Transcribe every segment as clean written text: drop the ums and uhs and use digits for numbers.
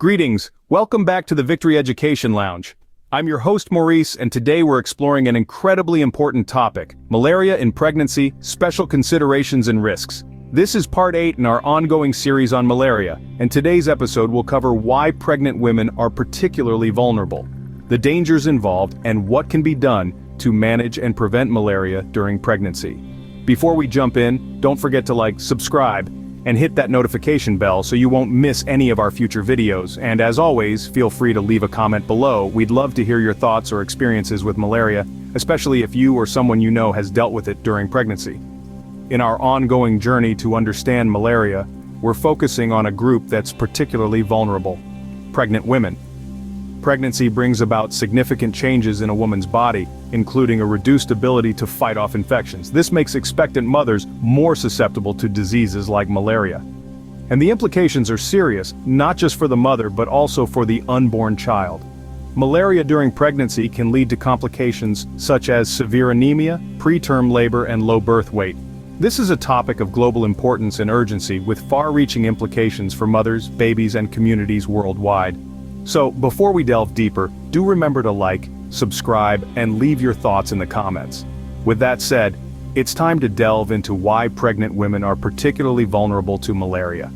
Greetings, welcome back to the Victory Education Lounge. I'm your host Maurice, and today we're exploring an incredibly important topic: malaria in pregnancy, special considerations and risks. This is part 8 in our ongoing series on malaria, and today's episode will cover why pregnant women are particularly vulnerable, the dangers involved, and what can be done to manage and prevent malaria during pregnancy. Before we jump in, don't forget to subscribe, and hit that notification bell so you won't miss any of our future videos. And as always, feel free to leave a comment below. We'd love to hear your thoughts or experiences with malaria, especially if you or someone you know has dealt with it during pregnancy. In our ongoing journey to understand malaria, we're focusing on a group that's particularly vulnerable: pregnant women. Pregnancy brings about significant changes in a woman's body, including a reduced ability to fight off infections. This makes expectant mothers more susceptible to diseases like malaria. And the implications are serious, not just for the mother but also for the unborn child. Malaria during pregnancy can lead to complications such as severe anemia, preterm labor, and low birth weight. This is a topic of global importance and urgency, with far-reaching implications for mothers, babies, and communities worldwide. So, before we delve deeper, do remember to like, subscribe, and leave your thoughts in the comments. With that said, it's time to delve into why pregnant women are particularly vulnerable to malaria.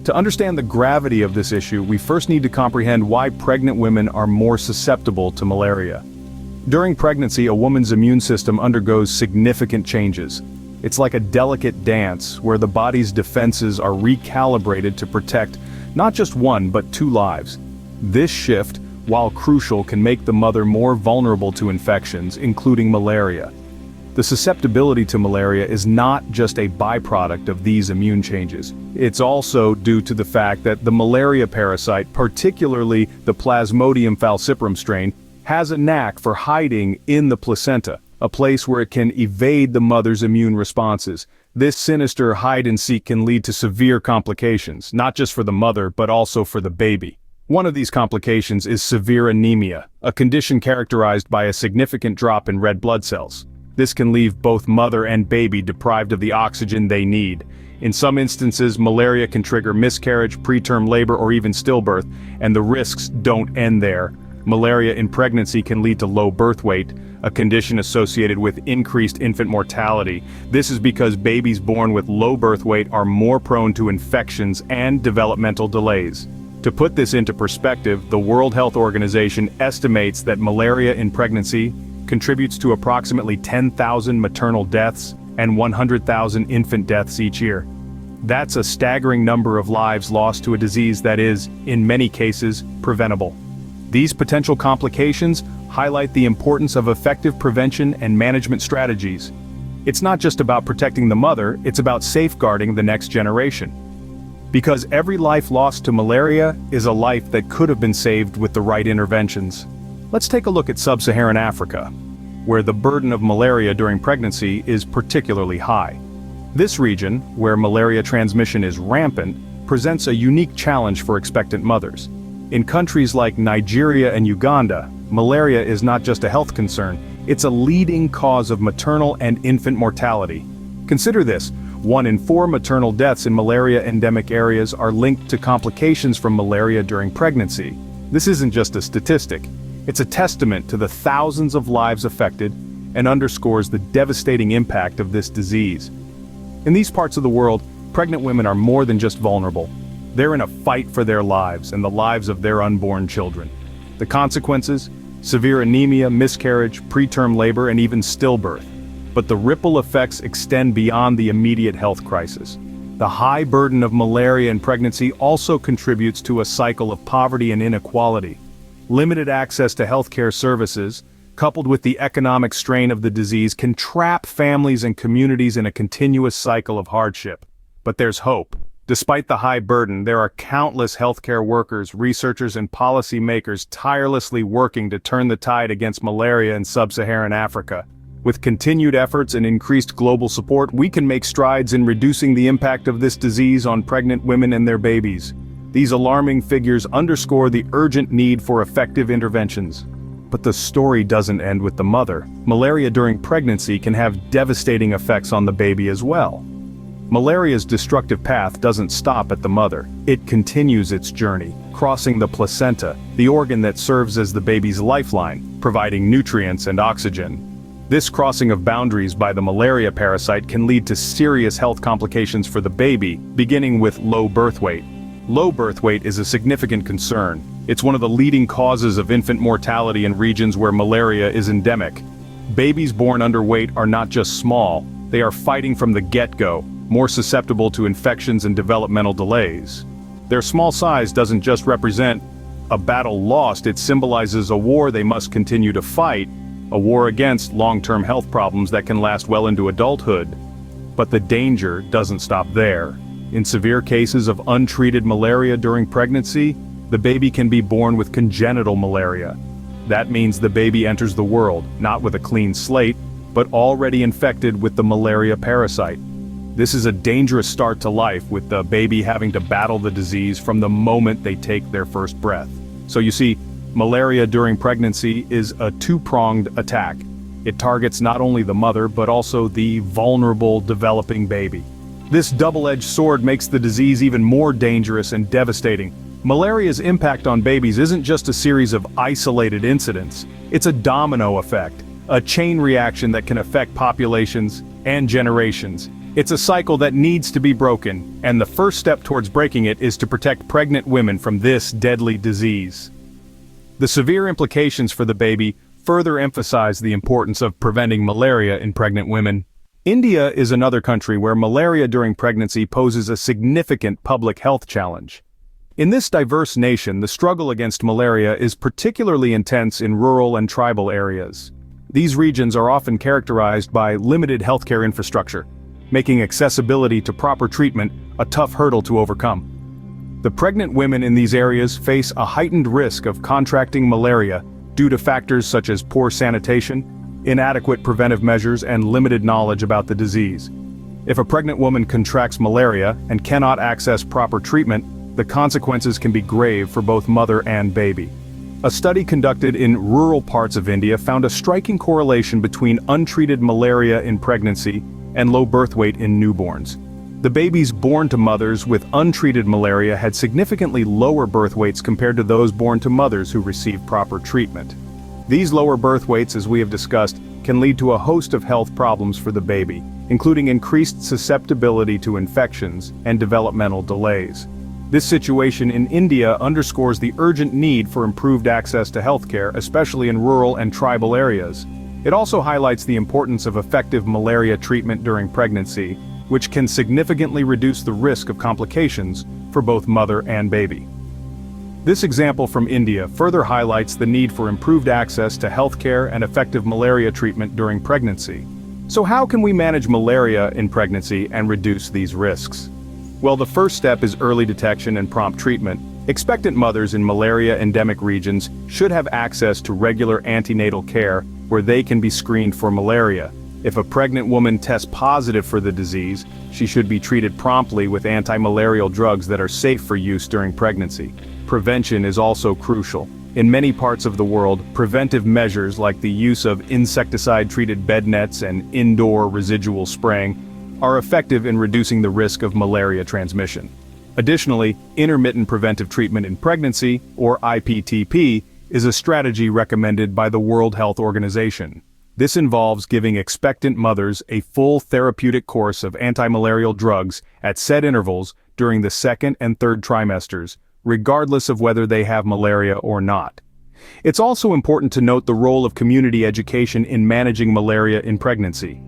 To understand the gravity of this issue, we first need to comprehend why pregnant women are more susceptible to malaria. During pregnancy, a woman's immune system undergoes significant changes. It's like a delicate dance where the body's defenses are recalibrated to protect not just one but two lives. This shift, while crucial, can make the mother more vulnerable to infections, including malaria. The susceptibility to malaria is not just a byproduct of these immune changes. It's also due to the fact that the malaria parasite, particularly the Plasmodium falciparum strain, has a knack for hiding in the placenta, a place where it can evade the mother's immune responses. This sinister hide-and-seek can lead to severe complications, not just for the mother but also for the baby. One of these complications is severe anemia, a condition characterized by a significant drop in red blood cells. This can leave both mother and baby deprived of the oxygen they need. In some instances, malaria can trigger miscarriage, preterm labor, or even stillbirth, and the risks don't end there. Malaria in pregnancy can lead to low birth weight, a condition associated with increased infant mortality. This is because babies born with low birth weight are more prone to infections and developmental delays. To put this into perspective, the World Health Organization estimates that malaria in pregnancy contributes to approximately 10,000 maternal deaths and 100,000 infant deaths each year. That's a staggering number of lives lost to a disease that is, in many cases, preventable. These potential complications highlight the importance of effective prevention and management strategies. It's not just about protecting the mother, it's about safeguarding the next generation. Because every life lost to malaria is a life that could have been saved with the right interventions. Let's take a look at sub-Saharan Africa, where the burden of malaria during pregnancy is particularly high. This region, where malaria transmission is rampant, presents a unique challenge for expectant mothers. In countries like Nigeria and Uganda, malaria is not just a health concern, it's a leading cause of maternal and infant mortality. Consider this: 1 in 4 maternal deaths in malaria-endemic areas are linked to complications from malaria during pregnancy. This isn't just a statistic, it's a testament to the thousands of lives affected and underscores the devastating impact of this disease. In these parts of the world, pregnant women are more than just vulnerable. They're in a fight for their lives and the lives of their unborn children. The consequences: severe anemia, miscarriage, preterm labor, and even stillbirth. But the ripple effects extend beyond the immediate health crisis. The high burden of malaria in pregnancy also contributes to a cycle of poverty and inequality. Limited access to healthcare services, coupled with the economic strain of the disease, can trap families and communities in a continuous cycle of hardship. But there's hope. Despite the high burden, there are countless healthcare workers, researchers, and policymakers tirelessly working to turn the tide against malaria in sub-Saharan Africa. With continued efforts and increased global support, we can make strides in reducing the impact of this disease on pregnant women and their babies. These alarming figures underscore the urgent need for effective interventions. But the story doesn't end with the mother. Malaria during pregnancy can have devastating effects on the baby as well. Malaria's destructive path doesn't stop at the mother. It continues its journey, crossing the placenta, the organ that serves as the baby's lifeline, providing nutrients and oxygen. This crossing of boundaries by the malaria parasite can lead to serious health complications for the baby, beginning with low birth weight. Low birth weight is a significant concern. It's one of the leading causes of infant mortality in regions where malaria is endemic. Babies born underweight are not just small, they are fighting from the get-go, more susceptible to infections and developmental delays. Their small size doesn't just represent a battle lost, it symbolizes a war they must continue to fight, a war against long-term health problems that can last well into adulthood. But the danger doesn't stop there. In severe cases of untreated malaria during pregnancy, the baby can be born with congenital malaria. That means the baby enters the world, not with a clean slate, but already infected with the malaria parasite. This is a dangerous start to life, with the baby having to battle the disease from the moment they take their first breath. So you see, malaria during pregnancy is a two-pronged attack. It targets not only the mother, but also the vulnerable developing baby. This double-edged sword makes the disease even more dangerous and devastating. Malaria's impact on babies isn't just a series of isolated incidents. It's a domino effect, a chain reaction that can affect populations and generations. It's a cycle that needs to be broken, and the first step towards breaking it is to protect pregnant women from this deadly disease. The severe implications for the baby further emphasize the importance of preventing malaria in pregnant women. India is another country where malaria during pregnancy poses a significant public health challenge. In this diverse nation, the struggle against malaria is particularly intense in rural and tribal areas. These regions are often characterized by limited healthcare infrastructure, making accessibility to proper treatment a tough hurdle to overcome. The pregnant women in these areas face a heightened risk of contracting malaria due to factors such as poor sanitation, inadequate preventive measures, and limited knowledge about the disease. If a pregnant woman contracts malaria and cannot access proper treatment, the consequences can be grave for both mother and baby. A study conducted in rural parts of India found a striking correlation between untreated malaria in pregnancy and low birth weight in newborns. The babies born to mothers with untreated malaria had significantly lower birth weights compared to those born to mothers who received proper treatment. These lower birth weights, as we have discussed, can lead to a host of health problems for the baby, including increased susceptibility to infections and developmental delays. This situation in India underscores the urgent need for improved access to healthcare, especially in rural and tribal areas. It also highlights the importance of effective malaria treatment during pregnancy, which can significantly reduce the risk of complications for both mother and baby. This example from India further highlights the need for improved access to healthcare and effective malaria treatment during pregnancy. So how can we manage malaria in pregnancy and reduce these risks? Well, the first step is early detection and prompt treatment. Expectant mothers in malaria-endemic regions should have access to regular antenatal care where they can be screened for malaria. If a pregnant woman tests positive for the disease, she should be treated promptly with anti-malarial drugs that are safe for use during pregnancy. Prevention is also crucial. In many parts of the world, preventive measures like the use of insecticide-treated bed nets and indoor residual spraying are effective in reducing the risk of malaria transmission. Additionally, intermittent preventive treatment in pregnancy, or IPTP, is a strategy recommended by the World Health Organization. This involves giving expectant mothers a full therapeutic course of anti-malarial drugs at set intervals during the second and third trimesters, regardless of whether they have malaria or not. It's also important to note the role of community education in managing malaria in pregnancy.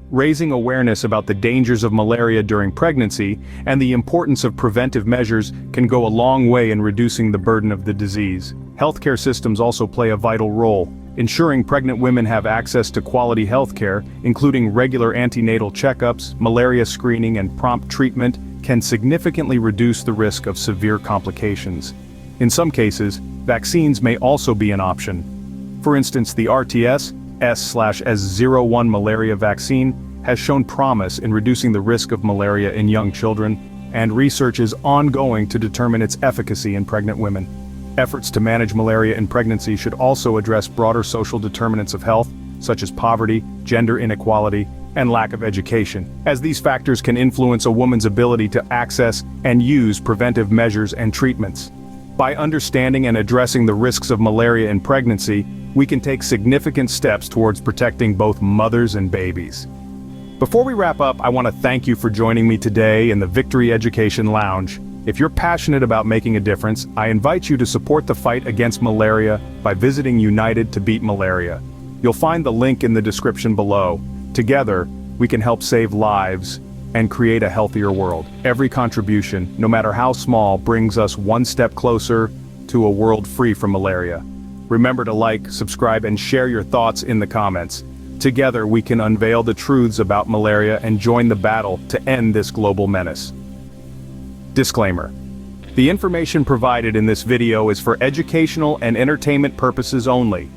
Raising awareness about the dangers of malaria during pregnancy and the importance of preventive measures can go a long way in reducing the burden of the disease. Healthcare systems also play a vital role. Ensuring pregnant women have access to quality healthcare, including regular antenatal checkups, malaria screening, and prompt treatment, can significantly reduce the risk of severe complications. In some cases, vaccines may also be an option. For instance, the RTS S/S01 malaria vaccine has shown promise in reducing the risk of malaria in young children, and research is ongoing to determine its efficacy in pregnant women. Efforts to manage malaria in pregnancy should also address broader social determinants of health, such as poverty, gender inequality, and lack of education, as these factors can influence a woman's ability to access and use preventive measures and treatments. By understanding and addressing the risks of malaria in pregnancy, we can take significant steps towards protecting both mothers and babies. Before we wrap up, I want to thank you for joining me today in the Victory Education Lounge. If you're passionate about making a difference, I invite you to support the fight against malaria by visiting United to Beat Malaria. You'll find the link in the description below. Together, we can help save lives and create a healthier world. Every contribution, no matter how small, brings us one step closer to a world free from malaria. Remember to like, subscribe, and share your thoughts in the comments. Together, we can unveil the truths about malaria and join the battle to end this global menace. Disclaimer: the information provided in this video is for educational and entertainment purposes only.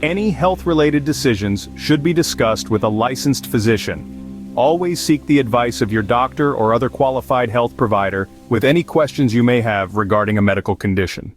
Any health-related decisions should be discussed with a licensed physician. Always seek the advice of your doctor or other qualified health provider with any questions you may have regarding a medical condition.